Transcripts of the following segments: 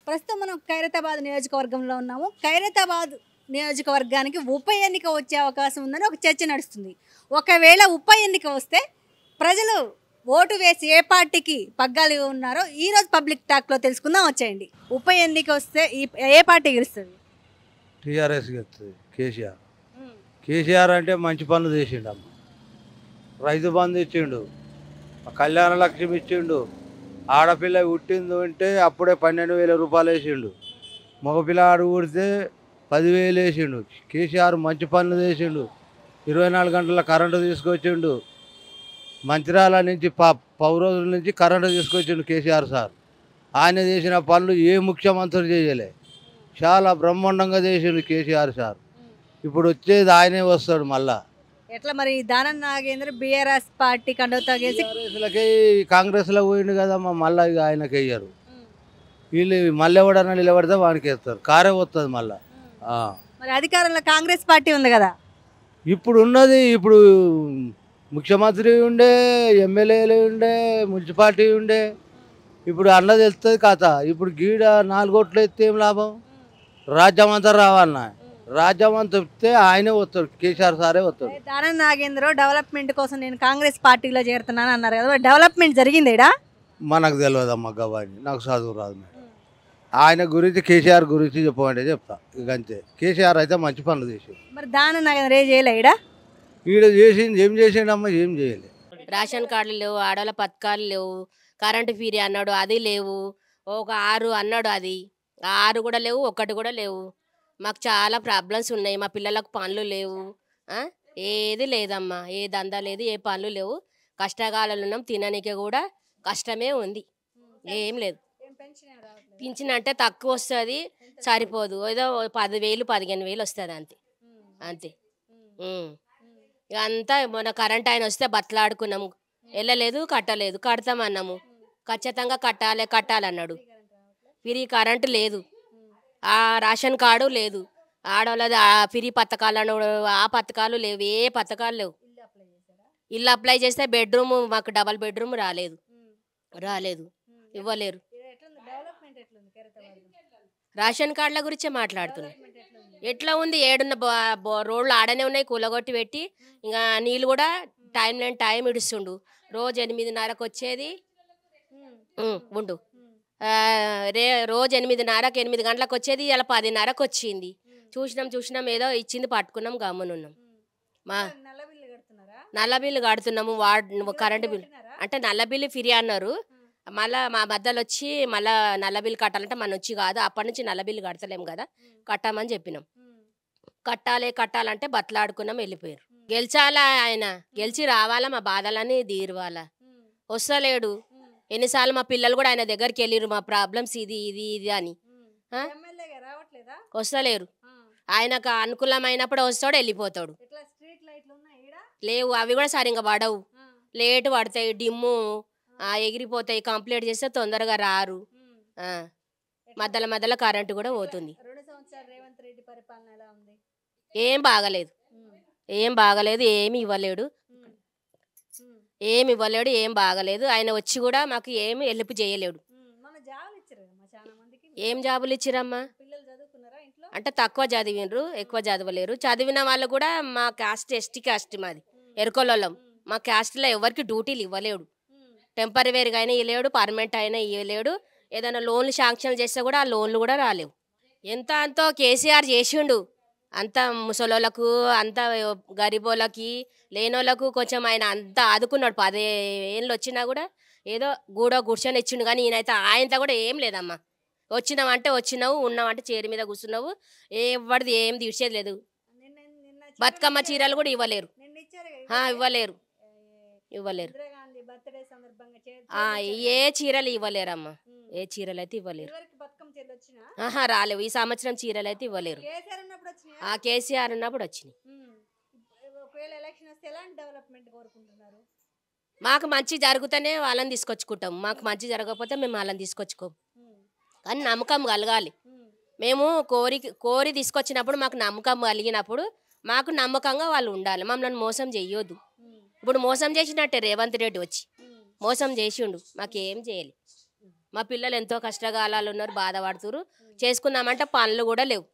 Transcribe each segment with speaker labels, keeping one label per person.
Speaker 1: ప్రస్తుతం మనం ఖైరతాబాద్ నియోజకవర్గంలో ఉన్నాము. ఖైరతాబాద్ నియోజకవర్గానికి ఉప ఎన్నిక వచ్చే అవకాశం ఉందని ఒక చర్చ నడుస్తుంది. ఒకవేళ ఉప ఎన్నిక వస్తే ప్రజలు ఓటు వేసి ఏ పార్టీకి పగ్గాలు ఉన్నారో ఈరోజు పబ్లిక్ టాక్లో తెలుసుకుందాం, వచ్చేయండి. ఉప ఎన్నిక వస్తే ఏ పార్టీ గెలుస్తుంది?
Speaker 2: టీఆర్ఎస్ గెలుస్తుంది. కేసీఆర్ అంటే మంచి పనులు చేసిండు అమ్మ. రైతు బంధు ఇచ్చిండు, కళ్యాణ లక్ష్మి ఇచ్చిండు, ఆడపిల్ల పుట్టింది అంటే అప్పుడే 12,000 రూపాయలు వేసిండు, మగపిల్లాడు పుడితే 10,000 వేసిండు. కేసీఆర్ మంచి పనులు చేసిండు. 24 గంటల కరెంటు తీసుకొచ్చిండు. మంచిర్యాల నుంచి 10 రోజుల నుంచి కరెంటు తీసుకొచ్చిండు కేసీఆర్ సార్. ఆయన చేసిన పనులు ఏ ముఖ్యమంత్రి చేయలే. చాలా బ్రహ్మాండంగా చేసిండు కేసీఆర్ సార్. ఇప్పుడు వచ్చేది ఆయనే వస్తాడు మళ్ళా.
Speaker 1: ఎట్లా మరి దానం నాగేంద్ర బీఆర్ఎస్ పార్టీ కండవుతా గెలిచి
Speaker 2: కాంగ్రెస్లో పోయిండు కదమ్మా, మళ్ళీ ఇక ఆయనకి వెయ్యరు. వీళ్ళు మళ్ళీ ఎవడన్నా నిలబడితే వానికి వేస్తారు. కారే వస్తుంది మళ్ళా.
Speaker 1: మరి అధికారంలో కాంగ్రెస్ పార్టీ ఉంది కదా,
Speaker 2: ఇప్పుడు ఉన్నది. ఇప్పుడు ముఖ్యమంత్రి ఉండే, ఎమ్మెల్యేలు ఉండే, మున్సిపాలిటీ ఉండే. ఇప్పుడు అన్న తెలుస్తుంది కథ. ఇప్పుడు గీడ 4 ఓట్లు ఎత్తే ఏం లాభం? రాజ్యం అంతా రావాలన్నా. రాజ్యం అంతా వస్తే ఆయనే వస్తాడు, కేసీఆర్ సారే వస్తాడు.
Speaker 1: దానం నాగేంద్ర డెవలప్మెంట్ కోసం నేను కాంగ్రెస్ పార్టీలో చేరుతున్నాను అన్నారు కదా, డెవలప్మెంట్ జరిగిందేడా?
Speaker 2: మనకు తెలియదమ్మా గవాని, నాకు చదువు రాదు మేడం. ఆయన గురించి కేసీఆర్ గురించి చెప్పమంటే చెప్తా. ఇక అంతే. కేసీఆర్ అయితే మంచి పనులు చేసి.
Speaker 1: మరి దానం నాగేంద్ర ఏ చేయలేడా?
Speaker 2: ఈడ చేసింది ఏం చేసిండమ్మా? ఏం చేయలే.
Speaker 3: రేషన్ కార్డులు లేవు, ఆడవాళ్ళ పథకాలు లేవు, కరెంటు ఫీరీ అన్నాడు అది లేవు, ఒక 6 అన్నాడు అది 6 కూడా లేవు, 1 కూడా లేవు. మాకు చాలా ప్రాబ్లమ్స్ ఉన్నాయి. మా పిల్లలకు పనులు లేవు, ఏది లేదమ్మా, ఏ దందా లేదు, ఏ పనులు లేవు. కష్టకాలంలో ఉన్నాం, తిననీకి కూడా కష్టమే ఉంది, ఏం లేదు. పింఛన్ అంటే తక్కువ వస్తుంది, సరిపోదు. ఏదో 10,000 15,000 వస్తుంది అంతే అంతే. ఇక అంతా మొన్న కరెంట్ ఆయన వస్తే బతలాడుకున్నాము, వెళ్ళలేదు, కట్టలేదు. కడతామన్నాము, ఖచ్చితంగా కట్టాలన్నాడు. ఫ్రీ కరెంటు లేదు, ఆ రేషన్ కార్డు లేదు, ఆడవాళ్ళది ఫ్రీ పథకాలు అన్నాడు, ఆ పథకాలు లేవు, ఏ పథకాలు లేవు. ఇల్లు అప్లై చేస్తే బెడ్రూమ్, మాకు డబల్ బెడ్రూమ్ రాలేదు, ఇవ్వలేరు. రేషన్ కార్డుల గురించే మాట్లాడుతున్నాం. ఎట్లా ఉంది? ఏడున్న రోడ్లు ఆడనే ఉన్నాయి, కూలగొట్టి పెట్టి. ఇంకా నీళ్ళు కూడా టైం ఇడుస్తుండు. రోజు 8:30కు వచ్చేది ఉండు, రోజు 8:30కు 8 గంటలకు వచ్చేది, ఇలా 10:30కు వచ్చింది. చూసినాం ఏదో ఇచ్చింది, పట్టుకున్నాం, గమ్మునున్నాం. మా నల్ల బిల్లు కడుతున్నాము, కరెంటు బిల్లు అంటే నల్ల బిల్లు ఫ్రీ అన్నారు. మళ్ళీ మా మధ్యలో వచ్చి మళ్ళీ నల్ల బిల్లు కట్టాలంటే మన వచ్చి కాదు, అప్పటి నుంచి నల్ల బిల్లు కడతలేము కదా, కట్టామని చెప్పినాం. కట్టాలంటే బతలాడుకున్నాం, వెళ్ళిపోయారు. గెలిచాలా ఆయన, గెలిచి రావాలా, మా బాధలని తీరవాలా. వస్తలేడు. ఎన్నిసార్లు మా పిల్లలు కూడా ఆయన దగ్గరికి వెళ్ళిరు, మా ప్రాబ్లమ్స్ ఇది అని. వస్తలేరు. ఆయనకు అనుకూలమైనప్పుడు వస్తాడు, వెళ్ళిపోతాడు. లేవు, అవి కూడా సరిగ్గా పడవు, లేటు పడతాయి, డిమ్ము ఎగిరిపోతాయి. కంప్లీట్ చేస్తే తొందరగా రారు. మధ్యలో కరెంటు కూడా పోతుంది. ఏం బాగలేదు, ఏమి ఇవ్వలేడు, ఏం బాగలేదు. ఆయన వచ్చి కూడా మాకు ఏమి హెల్ప్ చేయలేడు. ఏం జాబులు ఇచ్చిరమ్మా? అంటే తక్కువ చదివినరు, ఎక్కువ చదవలేరు. చదివిన వాళ్ళు కూడా మా కాస్ట్ ఎస్టీ కాస్ట్, మాది ఎరుకోళ్ళం. మా కాస్ట్లో ఎవరికి డ్యూటీలు ఇవ్వలేడు. టెంపరీవేర్గా అయినా ఇవ్వలేడు, పర్మనెంట్ అయినా ఇవ్వలేడు. ఏదైనా లోన్లు శాంక్షన్ చేస్తే కూడా ఆ లోన్లు కూడా రాలేవు. అంతో కేసీఆర్ చేసిండు. అంత ముసలోళ్ళకు, అంత గరీబోళ్ళకి, లేనోళ్ళకు కొంచెం ఆయన అంతా ఆదుకున్నాడు. 10 ఏళ్ళు వచ్చినా కూడా ఏదో కూర్చొని ఇచ్చిండు. కానీ ఈయనైతే ఆయనతో కూడా ఏం లేదమ్మా. వచ్చినామంటే వచ్చినావు, ఉన్నామంటే చీర మీద కూర్చున్నావు, ఎవరిది ఏం తీసేది లేదు. బతుకమ్మ చీరలు కూడా ఇవ్వలేరు. ఏ చీరలు ఇవ్వలేరమ్మా, ఏ చీరలు అయితే ఇవ్వలేరు. రాలేవు. ఈ సంవత్సరం చీరలు అయితే ఇవ్వలేరు. కేసీఆర్ ఉన్నప్పుడు వచ్చినాయి. మాకు మంచి జరిగితేనే వాళ్ళని తీసుకొచ్చుకుంటాం, మాకు మంచి జరగకపోతే మేము వాళ్ళని తీసుకొచ్చుకోం. కానీ నమ్మకం కలగాలి. మేము కోరి తీసుకొచ్చినప్పుడు మాకు నమ్మకం కలిగినప్పుడు మాకు నమ్మకంగా వాళ్ళు ఉండాలి. మమ్మల్ని మోసం చెయ్యొద్దు. ఇప్పుడు మోసం చేసినట్టే రేవంత్ రెడ్డి వచ్చి మోసం చేసిండు, మాకేం చేయాలి. మా పిల్లలు ఎంతో కష్టకాలాలు ఉన్నారు, బాధపడుతున్నారు. చేసుకుందామంటే పనులు కూడా లేవు.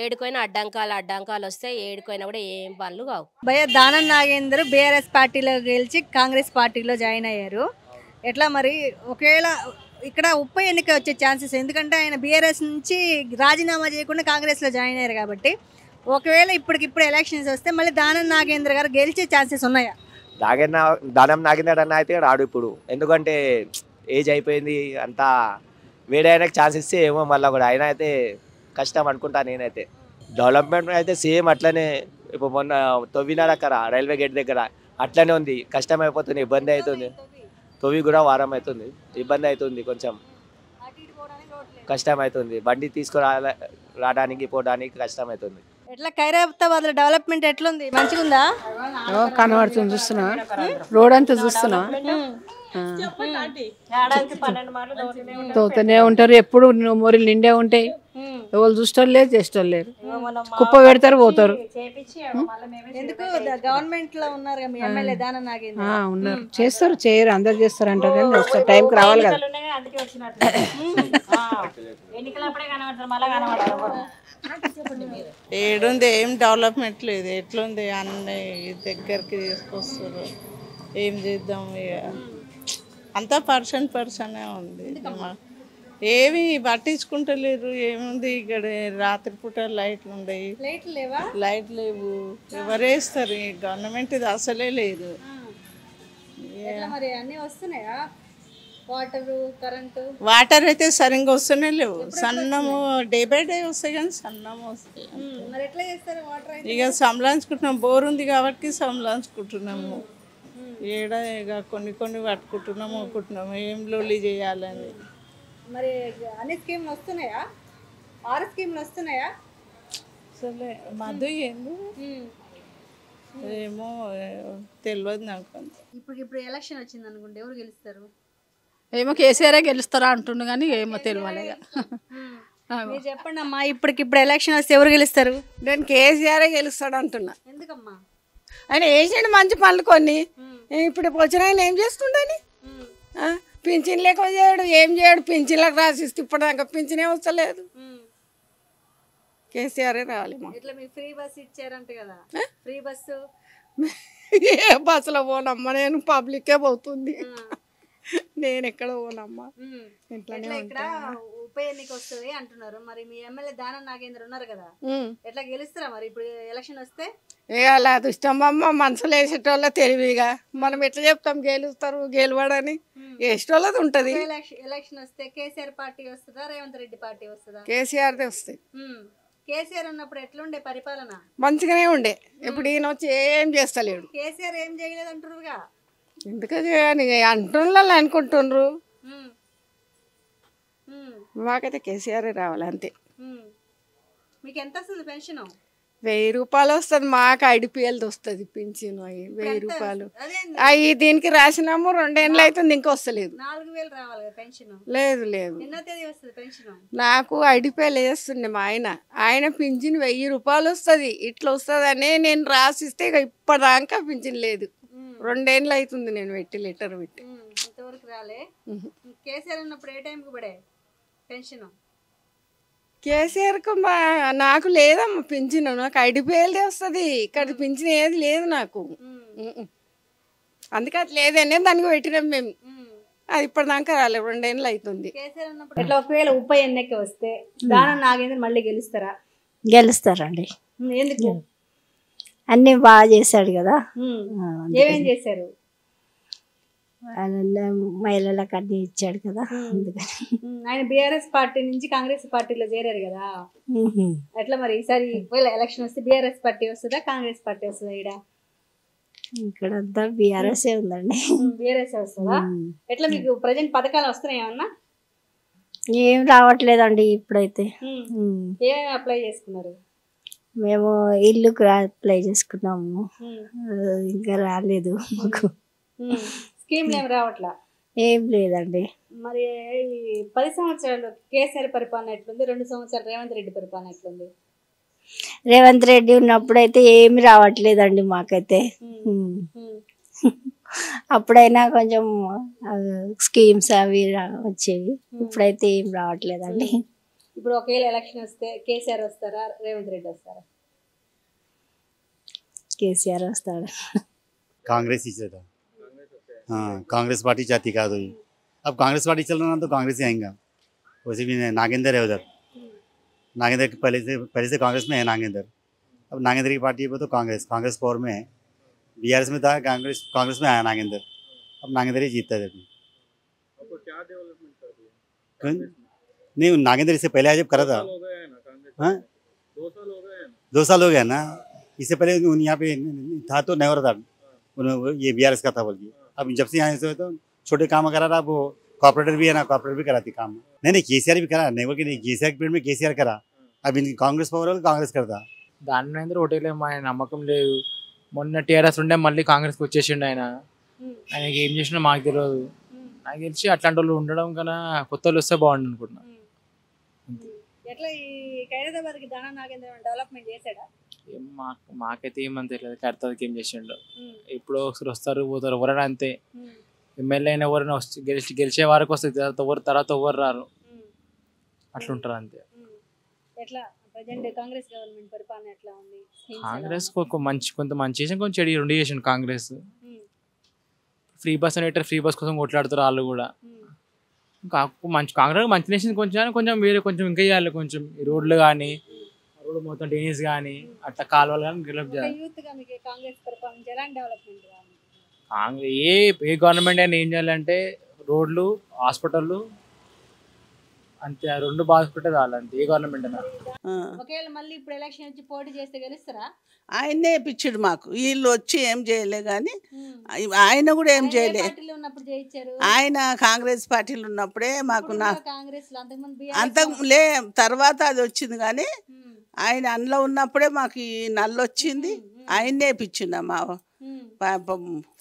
Speaker 3: ఏడుకోయినా అడ్డంకాలు వస్తే ఏడుకోయినా కూడా ఏం పనులు కావు.
Speaker 1: భయ దానం నాగేందర్ బీఆర్ఎస్ పార్టీలో గెలిచి కాంగ్రెస్ పార్టీలో జాయిన్ అయ్యారు. ఎట్లా మరి ఒకవేళ ఇక్కడ ఉప ఎన్నిక వచ్చే ఛాన్సెస్, ఎందుకంటే ఆయన బీఆర్ఎస్ నుంచి రాజీనామా చేయకుండా కాంగ్రెస్లో జాయిన్ అయ్యారు కాబట్టి ఒకవేళ ఇప్పటికిప్పుడు ఎలక్షన్స్ వస్తే మళ్ళీ దానం నాగేంద్ర గారు గెలిచే ఛాన్సెస్ ఉన్నాయా?
Speaker 4: దానం నాగేంద్ర అన్న అయితే రాడు ఇప్పుడు, ఎందుకంటే ఏజ్ అయిపోయింది. అంతా వేరే ఆయనకు ఛాన్స్ ఇస్తే ఏమో మళ్ళీ కూడా ఆయన అయితే కష్టం అనుకుంటా నేనైతే. డెవలప్మెంట్ అయితే సేమ్ అట్లనే ఇప్పుడు మొన్న తొవ్వినారు అక్కడ రైల్వే గేట్ దగ్గర, అట్లనే ఉంది. కష్టం అయిపోతుంది, ఇబ్బంది అవుతుంది. తొవ్వి కూడా వారం అవుతుంది, ఇబ్బంది అవుతుంది, కొంచెం కష్టం అవుతుంది. బండి రావడానికి పోవడానికి కష్టం అవుతుంది.
Speaker 1: ఎట్లా ఖైరతాబాద్ లో డెవలప్మెంట్ ఎట్లుంది? మంచిగా ఉందా?
Speaker 5: కనబడుతుంది, చూస్తున్నా రోడ్ అంతా చూస్తున్నా. తోతనే ఉంటారు ఎప్పుడు, మొరలు నిండే ఉంటాయి. ఎవరు చూస్తారు లేరు, చేస్తారు లేరు. కుప్ప పెడతారు, పోతారు.
Speaker 1: ఎందుకు గవర్నమెంట్ లో ఉన్నారు మీ ఎమ్మెల్యే దానం నాగేంద్ర?
Speaker 5: ఉన్నారు, చేస్తారు, చేయరు, అందరు చేస్తారు అంటారు కానీ వస్తారు, టైంకి రావాలి కదా.
Speaker 6: ఏడుంది, ఏం డెవలప్మెంట్ లేదు. ఎట్లుంది అన్నీ దగ్గరికి తీసుకొస్తారు. ఏం చేద్దాం ఇక, అంతా పర్సనే ఉంది. ఏమి పట్టించుకుంటలేరు. ఏముంది ఇక్కడ రాత్రిపూట లైట్లు ఉండయి, లైట్ లేవు. ఎవరేస్తారు? గవర్నమెంట్ ఇది అసలే లేదు.
Speaker 1: మరి అన్ని వస్తున్నాయా?
Speaker 6: వాటర్ అయితే సరిగ్గా వస్తూనే లేవు. సన్నము డే బై డే వస్తాయి కానీ సన్నము వస్తాయి. ఇక సంలాంచుకుంటున్నాం, బోర్ ఉంది కాబట్టి సంలాంచుకుంటున్నాము. ఏడ ఇక కొన్ని పట్టుకుంటున్నాము ఏం లొల్లి చేయాలని.
Speaker 1: మరి అన్ని స్కీమ్లు వస్తున్నాయా? 6 స్కీమ్లు వస్తున్నాయా?
Speaker 6: సరే మధు ఏంది ఏమో తెలియదు నాకు.
Speaker 1: ఇప్పుడు ఎలక్షన్ వచ్చింది అనుకుంటే ఎవరు గెలుస్తారు?
Speaker 5: ఏమో కేసీఆర్ గెలుస్తారా అంటుండు కానీ ఏమో తెలియాలి.
Speaker 1: మీరు చెప్పండి అమ్మా, ఇప్పుడు ఎలక్షన్ వస్తే ఎవరు గెలుస్తారు?
Speaker 7: నేను కేసీఆర్ గెలుస్తాడు అంటున్నా.
Speaker 1: ఎందుకమ్మా?
Speaker 7: ఆయన వేసాడు మంచి పనులు కొన్ని. ఇప్పుడు వచ్చిన ఆయన ఏం చేస్తుండని పింఛన్ లేక చేయడు, ఏం చేయడు. పింఛన్లకు రాసిస్తే ఇప్పటిదాకా పింఛనే వస్తలేదు. కేసీఆర్ రావాలి.
Speaker 1: ఇట్లా మీకు ఫ్రీ బస్ ఇచ్చారంట కదా, ఫ్రీ బస్సు
Speaker 7: ఏ బస్సులో పోనమ్మా, నేను పబ్లికే పోతుంది. నేను ఎక్కడ పోనమ్మా, ఇంట్లోనే.
Speaker 1: ఇక్కడ ఉప ఎన్నిక వస్తుంది అంటున్నారు, మరి మీ ఎమ్మెల్యే దానం నాగేంద్ర ఉన్నారు కదా, ఎట్లా గెలుస్తారా మరి ఇప్పుడు ఎలక్షన్ వస్తే?
Speaker 7: ఇక అలా దుష్టమ్మ మనసులో వేసేటోళ్ళ తెలివిగా మనం ఎట్లా చెప్తాం గెలుస్తారు గెలవడని, వేసేటోళ్ళది ఉంటది.
Speaker 1: ఎలక్షన్ వస్తే కేసీఆర్ పార్టీ వస్తుందా, రేవంత్ రెడ్డి పార్టీ వస్తుందా?
Speaker 7: కేసీఆర్దే వస్తాయి.
Speaker 1: కేసీఆర్ ఉన్నప్పుడు ఎట్లుండే పరిపాలన?
Speaker 7: మంచిగానే ఉండే. ఇప్పుడు ఈయన వచ్చి ఏం చేస్తలేడు.
Speaker 1: కేసీఆర్ ఏం చేయలేదు అంటున్నారుగా,
Speaker 7: ఎందుకని అంటున్నారు అనుకుంటుండ్రు. మాకైతే కేసీఆర్ రావాలి అంతే.
Speaker 1: మీకు ఎంత వస్తుంది పెన్షన్?
Speaker 7: 1000 రూపాయలు వస్తుంది. మాకు ఐడిపిఎల్ది వస్తుంది పింఛను. 1000 రూపాయలు అవి దీనికి రాసినాము, 2 ఏళ్ళు అవుతుంది, ఇంకా వస్తలేదు.
Speaker 1: 4000 రావాలి కదా పెన్షన్?
Speaker 7: లేదు లేదు,
Speaker 1: ఎన్నో తేదీ వస్తుంది పెన్షన్?
Speaker 7: నాకు ఐడిపిఎల్ వేస్తుండే మా ఆయన పింఛన్ 1000 రూపాయలు వస్తుంది. ఇట్లా వస్తుంది అనే నేను రాసిస్తే ఇక ఇప్పటిదాకా పింఛన్ లేదు. 2 ఏళ్ళు అవుతుంది నేను లెటర్ పెట్టి.
Speaker 1: ఇంతవరకు రాలే. కేసీఆర్ ఉన్నప్పుడు ఏ టైంకి పడే పెన్షన్?
Speaker 7: కేసీఆర్కు నాకు లేదమ్మా పింఛను, నాకు ఐడిపిఎల్దే వస్తుంది. ఇక్కడ పింఛన్ ఏది లేదు నాకు. అందుకే అది లేదనే దానికి పెట్టినాం మేము. అది ఇప్పటిదాకా రాలేదు, 2 ఏళ్ళు అవుతుంది.
Speaker 1: కేసీఆర్ ఉన్నప్పుడు ఇట్లా ఒకవేళ ఉప ఎన్నిక వస్తే దానం నాగేంద్ర మళ్ళీ గెలుస్తారా?
Speaker 8: గెలుస్తారండి.
Speaker 1: ఎందుకు?
Speaker 8: అన్నీ బాగా చేశాడు కదా.
Speaker 1: ఏమేం చేశారు?
Speaker 8: మహిళలకు అన్ని ఇచ్చాడు కదా, అందుకని.
Speaker 1: ఆయన బీఆర్ఎస్ పార్టీ నుంచి కాంగ్రెస్ పార్టీలో చేరారు కదా, ఎట్లా మరి ఈసారి ఎలక్షన్ వస్తే బీఆర్ఎస్ పార్టీ వస్తుందా కాంగ్రెస్ పార్టీ వస్తుందా?
Speaker 8: ఇక్కడంతా బీఆర్ఎస్ ఉందండి.
Speaker 1: బీఆర్ఎస్ వస్తుందా? ఎట్లా మీకు ప్రజెంట్ పథకాలు వస్తున్నాయి ఏమన్నా?
Speaker 8: ఏం రావట్లేదండి ఇప్పుడైతే.
Speaker 1: ఏమేమి అప్లై చేసుకున్నారు?
Speaker 8: మేము ఇల్లుకు అప్లై చేసుకున్నాము, ఇంకా రాలేదు మాకు.
Speaker 1: స్కీమ్లు ఏమి రావట్లా?
Speaker 8: ఏం లేదండి.
Speaker 1: మరి 10 సంవత్సరాలు కేసీఆర్ పరిపాలన ఎట్లుంది, 2 సంవత్సరాలు రేవంత్ రెడ్డి పరిపాలన ఎట్లుంది?
Speaker 8: రేవంత్ రెడ్డి ఉన్నప్పుడైతే ఏమి రావట్లేదండి మాకైతే. అప్పుడైనా కొంచెం స్కీమ్స్ అవి వచ్చేవి. ఇప్పుడైతే ఏం రావట్లేదండి.
Speaker 1: ఇప్పుడు ఒకవేళ ఎలక్షన్ వస్తే కేసీఆర్ వస్తారా, రేవంత్ రెడ్డి వస్తారా?
Speaker 8: కేసీఆర్ వస్తాడు.
Speaker 9: कांग्रेस ही चलेगा। हाँ, कांग्रेस पार्टी चाहती का तो ये। अब कांग्रेस पार्टी चल रहा ना तो कांग्रेस ही आएगा। वैसे भी नागेंद्र है उधर, नागेंद्र पहले से कांग्रेस में है नागेंद्र। अब नागेंद्र की पार्टी है वो तो कांग्रेस पावर में है। बीआरएस में था, कांग्रेस में आया नागेंद्र। अब नागेंद्र ही जीतता है अभी। नहीं, नागेंद्र इससे पहले जब करा था, हाँ 2 साल हो गया ना। इससे पहले यहाँ पे था तो नहीं हो रहा था, ये बीआरएस का था बल्कि। अब जब से यहाँ से तो छोटे काम करा रहा, वो कॉर्पोरेटर भी है ना, कॉर्पोरेटर भी कराती काम। नहीं केसीआर भी करा, नहीं बोल के नहीं, केसीआर के पीरियड में केसीआर करा। अब इनकी कांग्रेस पवर है, कांग्रेस करता।
Speaker 10: దాని మీద ఓటేలే మా నమ్మకం లేదు. మొన్న టీఆర్ఎస్ ఉండే మళ్ళీ కాంగ్రెస్కి వచ్చేసిండు ఆయన. ఆయనకి ఏం చేసినా మాకు తెలియదు. నాకు తెలిసి అట్లాంటి వాళ్ళు ఉండడం కన్నా కొత్త వాళ్ళు వస్తే బాగుండు అనుకుంటున్నా.
Speaker 1: ఎట్లా ఈ ఖైరతాబాద్కి దానం నాగేంద్ర డెవలప్మెంట్ చేశాడా?
Speaker 10: మాకైతే ఏమని తెలియదు. కర్తకి ఏం చేసిండు. ఇప్పుడు ఒకసారి వస్తారు పోతారు, ఎవరైనా అంతే. ఎమ్మెల్యే అయినా ఎవరైనా గెలిచే వారికి వస్తుంది, తర్వాత ఎవరు రారు, అట్లుంటారు అంతే.
Speaker 1: ఎట్లా ప్రజెంట్ కాంగ్రెస్ గవర్నమెంట్ పరిపాలన ఎట్లా ఉంది?
Speaker 10: కాంగ్రెస్ కొంత మంచి చేసిన, కొంచెం చెడు రెండు చేసిండు కాంగ్రెస్. ఫ్రీ బస్ అనేటర్ ఫ్రీ బస్ కోసం కొట్లాడుతారు వాళ్ళు కూడా. మంచి కాంగ్రెస్ మంచి చేసింది కొంచెం వేరే కొంచెం ఇంకా చేయాలి. కొంచెం ఈ రోడ్లు కానీ, రోడ్డు మొత్తం డ్రైనేజ్ కానీ, అట్లా కాలువలు కానీ డెవలప్ చేయాలి.
Speaker 1: కాంగ్రెస్ పరిపాలన ఎలాంటి డెవలప్మెంట్?
Speaker 10: ఏ గవర్నమెంట్ అయినా ఏం చేయాలంటే రోడ్లు, హాస్పిటళ్ళు అంతే, ఆ రెండు బాగుంటే చాలు అంతే. ఏ గవర్నమెంట్ అయినా.
Speaker 1: ఒకవేళ మళ్ళీ ఇప్పుడు ఎలక్షన్ వచ్చి పోటీ చేస్తే గెలుస్తారా?
Speaker 6: ఆయనే ఇప్పించాడు మాకు. వీళ్ళు వచ్చి ఏం చేయలే కానీ ఆయన కూడా ఏం చేయలే. ఆయన కాంగ్రెస్ పార్టీలు ఉన్నప్పుడే మాకు అంతలే తర్వాత అది వచ్చింది కానీ ఆయన అందులో ఉన్నప్పుడే మాకు ఈ నల్లు వచ్చింది. ఆయన్నే ఇప్పించిండు. మా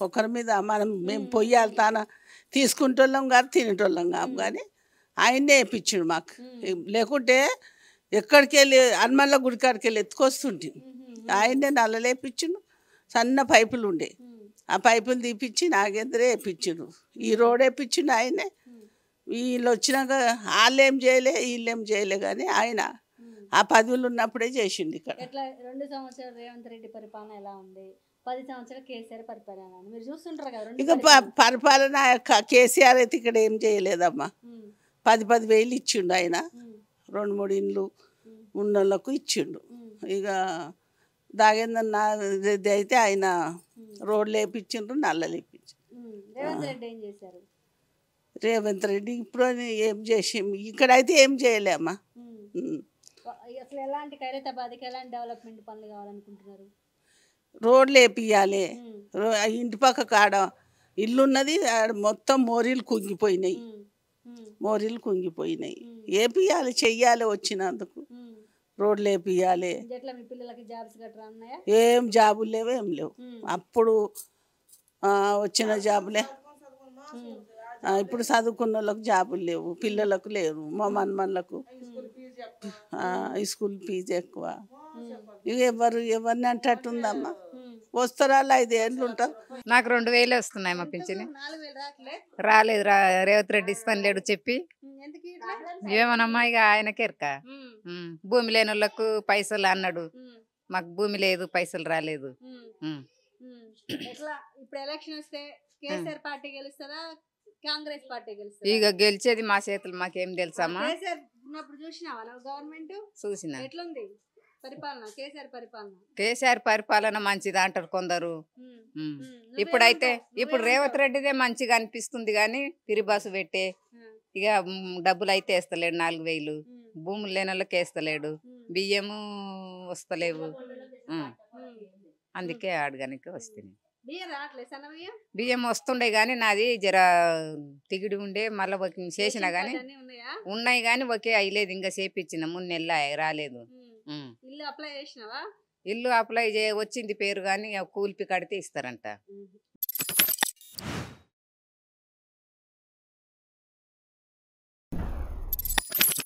Speaker 6: ఒకరి మీద మేము పొయ్యాలి తాన తీసుకుంటోళ్ళం కాదు, తినేటోళ్ళం కాదు కానీ ఆయన్నే ఇప్పించిండు మాకు. లేకుంటే ఎక్కడికి వెళ్ళి హనుమన్ల గుడి కాడికి వెళ్ళి ఎత్తుకొస్తుంటే ఆయన్నే నల్లలేపించిండు. సన్న పైపులు ఉండే, ఆ పైపులు తీపిచ్చి నాగేంద్రే వేయించిండు. ఈ రోడ్ వేయించిండు ఆయనే. వీళ్ళు వచ్చినాక వాళ్ళేం చేయలే, వీళ్ళేం చేయలే కానీ ఆయన ఆ పదవులు ఉన్నప్పుడే చేసిండు. ఇక్కడ
Speaker 1: 2 సంవత్సరాలు రేవంత్ రెడ్డి పరిపాలన ఎలా ఉంది? 10 సంవత్సరాలు కేసీఆర్ పరిపాలన మీరు చూస్తుంటారు కదా.
Speaker 6: ఇక పరిపాలన కేసీఆర్ అయితే ఇక్కడ ఏం చేయలేదమ్మా. 10 వేలు ఇచ్చిండు ఆయన. 2-3 ఇండ్లు ఉన్నోళ్ళకు ఇచ్చిండు. ఇక దాగేందన్న రెడ్డి అయితే ఆయన రోడ్లు వేయించిండ్రు, నల్లలు వేయించిండ్రు. రేవంత్ రెడ్డి ఇప్పుడు ఏం చేసి ఇక్కడైతే ఏం చేయలేమ్మా.
Speaker 1: అసలు ఎలాంటి ఖైరతాబాద్కి ఎలాంటి డెవలప్మెంట్ పనులు కావాలనుకుంటున్నారు?
Speaker 6: రోడ్లు వేపియాలి. ఇంటి పక్క కాడ ఇల్లు ఉన్నది, మొత్తం మోరీలు కుంగిపోయినాయి. వేపియాలి, చెయ్యాలి. వచ్చినందుకు రోడ్లు వేపియాలి. ఏం జాబులు లేవు, ఏం లేవు. అప్పుడు వచ్చిన జాబులే. ఇప్పుడు చదువుకున్న వాళ్ళకు జాబులు లేవు, పిల్లలకు లేవు. మా మనమన్లకు స్కూల్ ఫీజు ఎక్కువ. ఇక ఎవరిని అంటట్టుందమ్మా. వస్తారా 5 ఏళ్ళు ఉంటారు.
Speaker 11: నాకు 2000 వస్తున్నాయి మా పింఛని. రాలేదు. రేవంత్ రెడ్డి ఇస్తాను లేడు చెప్పి ఏమనమ్మా. ఇక ఆయనకి ఎరక. భూమి లేని వాళ్ళకు పైసలు అన్నాడు, మాకు భూమి లేదు, పైసలు రాలేదు.
Speaker 1: ఇప్పుడు ఎలక్షన్ వస్తే కేసీఆర్ పార్టీ గెలుస్తారా, కాంగ్రెస్ పార్టీ గెలుస్తారా?
Speaker 11: ఇక గెలిచేది మా చేతులు, మాకేం తెలుసమ్మా.
Speaker 1: గవర్నమెంట్
Speaker 11: చూసినా
Speaker 1: ఎట్లుంది పరిపాలన?
Speaker 11: కేసీఆర్ పరిపాలన మంచిది అంటారు కొందరు. ఇప్పుడైతే ఇప్పుడు రేవంత్ రెడ్డిదే మంచిగా అనిపిస్తుంది కానీ పిరిబాసు పెట్టే ఇక డబ్బులు అయితే వేస్తలేడు. 4000 భూములు లేని వాళ్ళకి వేస్తలేడు. బియ్యము వస్తలేవు. అందుకే అడగానికి వస్తుంది. బియ్యం వస్తుండే కానీ నాది జర తిగిడి ఉండే. మళ్ళీ చేసినా కానీ ఉన్నాయి కానీ ఒకే అయ్యలేదు. ఇంకా చేపించిన 3 నెలలు రాలేదు. ఇల్లు అప్లై వచ్చింది పేరు కానీ కూలిపి కడితే ఇస్తారంట.